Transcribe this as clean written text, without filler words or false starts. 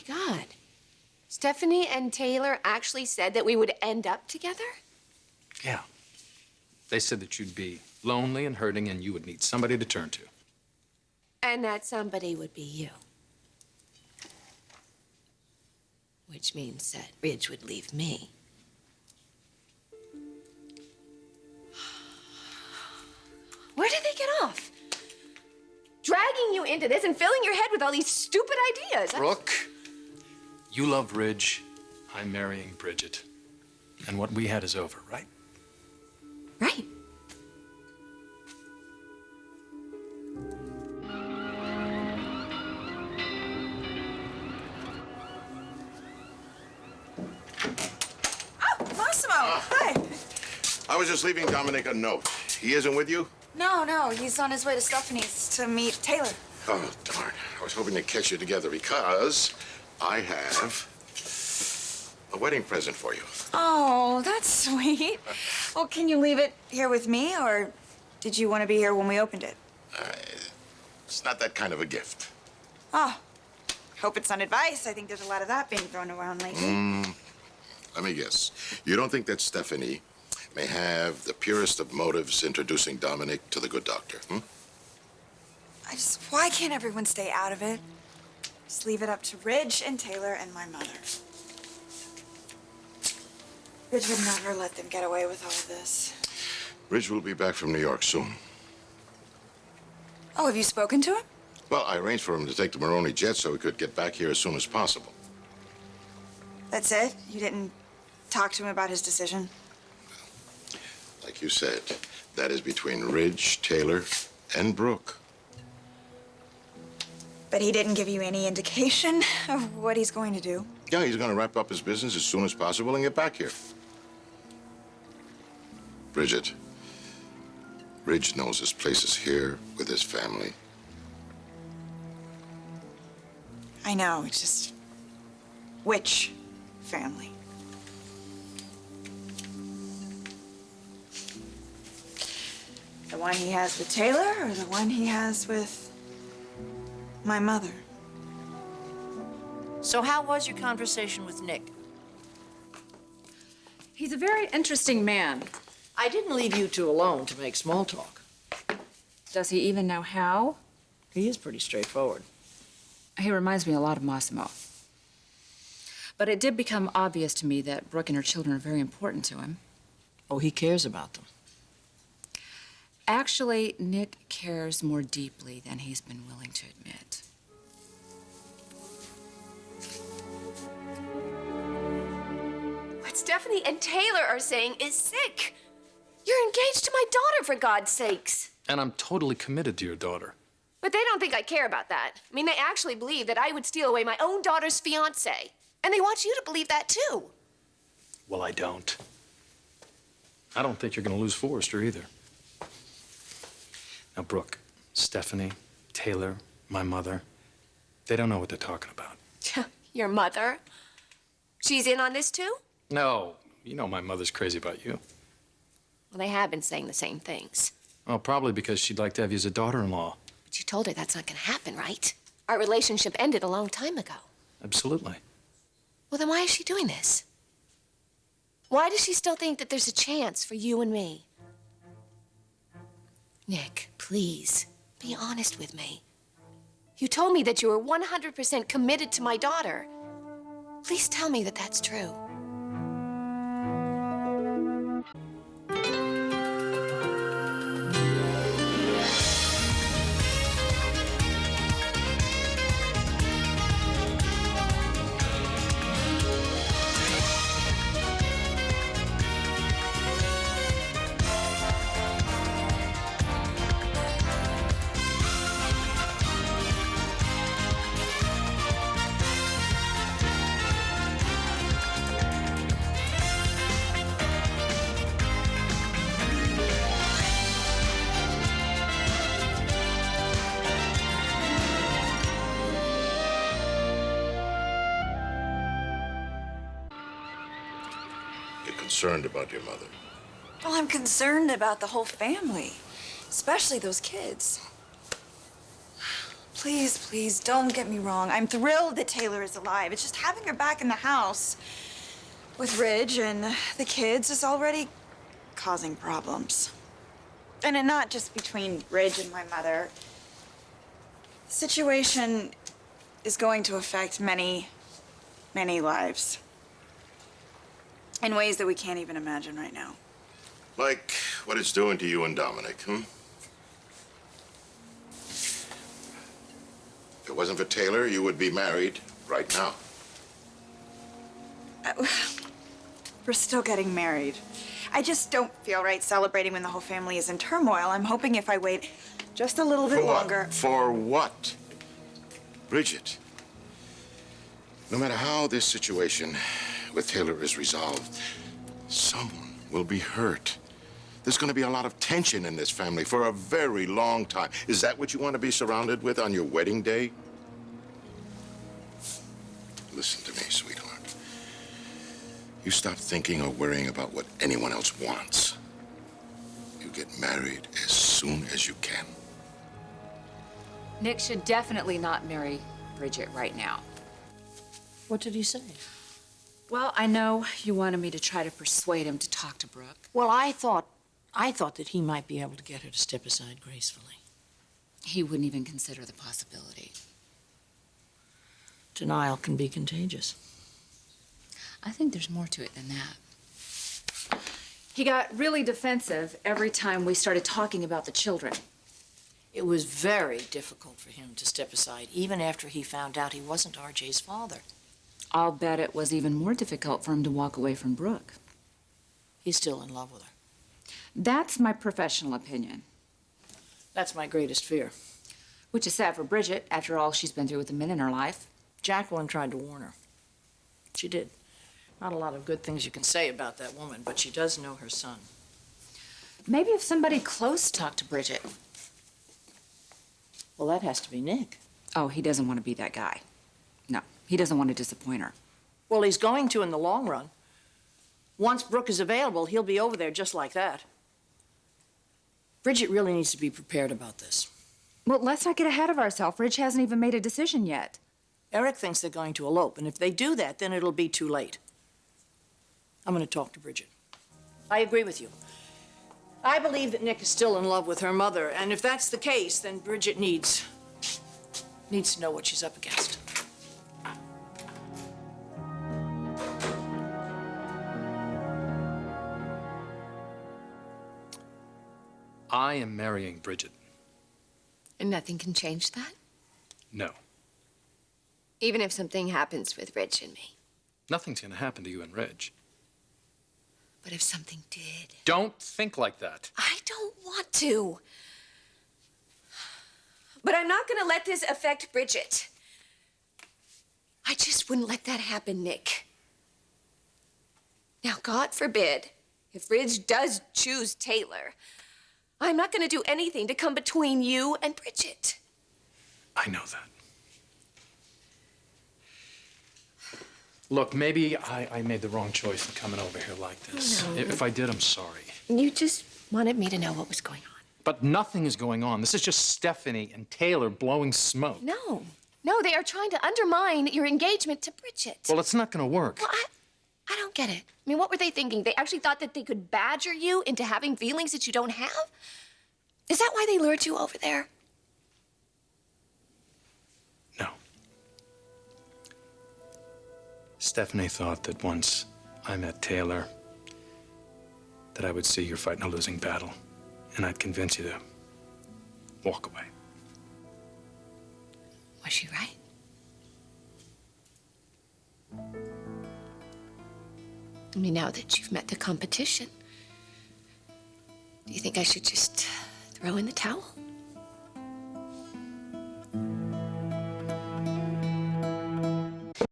God. Stephanie and Taylor actually said that we would end up together? Yeah. They said that you'd be lonely and hurting and you would need somebody to turn to. And that somebody would be you. Which means that Ridge would leave me. Where did they get off? Dragging you into this and filling your head with all these stupid ideas. Brooke, you love Ridge. I'm marrying Bridget. And what we had is over, right? Right. Oh, Massimo! Hi. I was just leaving Dominic a note. He isn't with you? No, he's on his way to Stephanie's to meet Taylor. Oh, darn. I was hoping to catch you together because I have a wedding present for you. Oh, that's sweet. Well, can you leave it here with me, or did you want to be here when we opened it? It's not that kind of a gift. Oh, hope it's not advice. I think there's a lot of that being thrown around lately. Let me guess. You don't think that Stephanie may have the purest of motives introducing Dominic to the good doctor, hmm? Why can't everyone stay out of it? Just leave it up to Ridge and Taylor and my mother. Ridge would never let them get away with all of this. Ridge will be back from New York soon. Oh, have you spoken to him? Well, I arranged for him to take the Moroni jet so he could get back here as soon as possible. That's it? You didn't talk to him about his decision? Like you said, that is between Ridge, Taylor, and Brooke. But he didn't give you any indication of what he's going to do? Yeah, he's going to wrap up his business as soon as possible and get back here. Bridget, Ridge knows his place is here with his family. I know, it's just... which family? The one he has with Taylor, or the one he has with my mother? So how was your conversation with Nick? He's a very interesting man. I didn't leave you two alone to make small talk. Does he even know how? He is pretty straightforward. He reminds me a lot of Massimo. But it did become obvious to me that Brooke and her children are very important to him. Oh, he cares about them. Actually, Nick cares more deeply than he's been willing to admit. What Stephanie and Taylor are saying is sick. You're engaged to my daughter, for God's sakes. And I'm totally committed to your daughter. But they don't think I care about that. I mean, they actually believe that I would steal away my own daughter's fiancé. And they want you to believe that, too. Well, I don't. I don't think you're going to lose Forrester either. Now, Brooke, Stephanie, Taylor, my mother, they don't know what they're talking about. Your mother? She's in on this, too? No, you know my mother's crazy about you. Well, they have been saying the same things. Well, probably because she'd like to have you as a daughter-in-law. But you told her that's not going to happen, right? Our relationship ended a long time ago. Absolutely. Well, then why is she doing this? Why does she still think that there's a chance for you and me? Nick, please, be honest with me. You told me that you were 100% committed to my daughter. Please tell me that that's true. Concerned about your mother. Well, I'm concerned about the whole family, especially those kids. Please, please, don't get me wrong. I'm thrilled that Taylor is alive. It's just having her back in the house with Ridge and the kids is already causing problems. And it not just between Ridge and my mother. The situation is going to affect many, many lives in ways that we can't even imagine right now. Like what it's doing to you and Dominic, If it wasn't for Taylor, you would be married right now. We're still getting married. I just don't feel right celebrating when the whole family is in turmoil. I'm hoping if I wait just a little bit longer. For what? Bridget, no matter how this situation with Taylor is resolved, someone will be hurt. There's going to be a lot of tension in this family for a very long time. Is that what you want to be surrounded with on your wedding day? Listen to me, sweetheart. You stop thinking or worrying about what anyone else wants. You get married as soon as you can. Nick should definitely not marry Bridget right now. What did he say? Well, I know you wanted me to try to persuade him to talk to Brooke. Well, I thought that he might be able to get her to step aside gracefully. He wouldn't even consider the possibility. Denial can be contagious. I think there's more to it than that. He got really defensive every time we started talking about the children. It was very difficult for him to step aside, even after he found out he wasn't RJ's father. I'll bet it was even more difficult for him to walk away from Brooke. He's still in love with her. That's my professional opinion. That's my greatest fear. Which is sad for Bridget, after all she's been through with the men in her life. Jacqueline tried to warn her. She did. Not a lot of good things you can say about that woman, but she does know her son. Maybe if somebody close talked to Bridget. Well, that has to be Nick. Oh, he doesn't want to be that guy. No, he doesn't want to disappoint her. Well, he's going to in the long run. Once Brooke is available, he'll be over there just like that. Bridget really needs to be prepared about this. Well, let's not get ahead of ourselves. Ridge hasn't even made a decision yet. Eric thinks they're going to elope, and if they do that, then it'll be too late. I'm going to talk to Bridget. I agree with you. I believe that Nick is still in love with her mother, and if that's the case, then Bridget needs to know what she's up against. I am marrying Bridget. And nothing can change that? No. Even if something happens with Ridge and me. Nothing's going to happen to you and Reg. But if something did... Don't think like that. I don't want to. But I'm not going to let this affect Bridget. I just wouldn't let that happen, Nick. Now, God forbid, if Ridge does choose Taylor, I'm not going to do anything to come between you and Bridget. I know that. Look, maybe I made the wrong choice in coming over here like this. No. If I did, I'm sorry. You just wanted me to know what was going on. But nothing is going on. This is just Stephanie and Taylor blowing smoke. No, they are trying to undermine your engagement to Bridget. Well, it's not going to work. Well, I don't get it. I mean, what were they thinking? They actually thought that they could badger you into having feelings that you don't have? Is that why they lured you over there? No. Stephanie thought that once I met Taylor, that I would see you're fighting a losing battle, and I'd convince you to walk away. Was she right? I mean, now that you've met the competition, do you think I should just throw in the towel?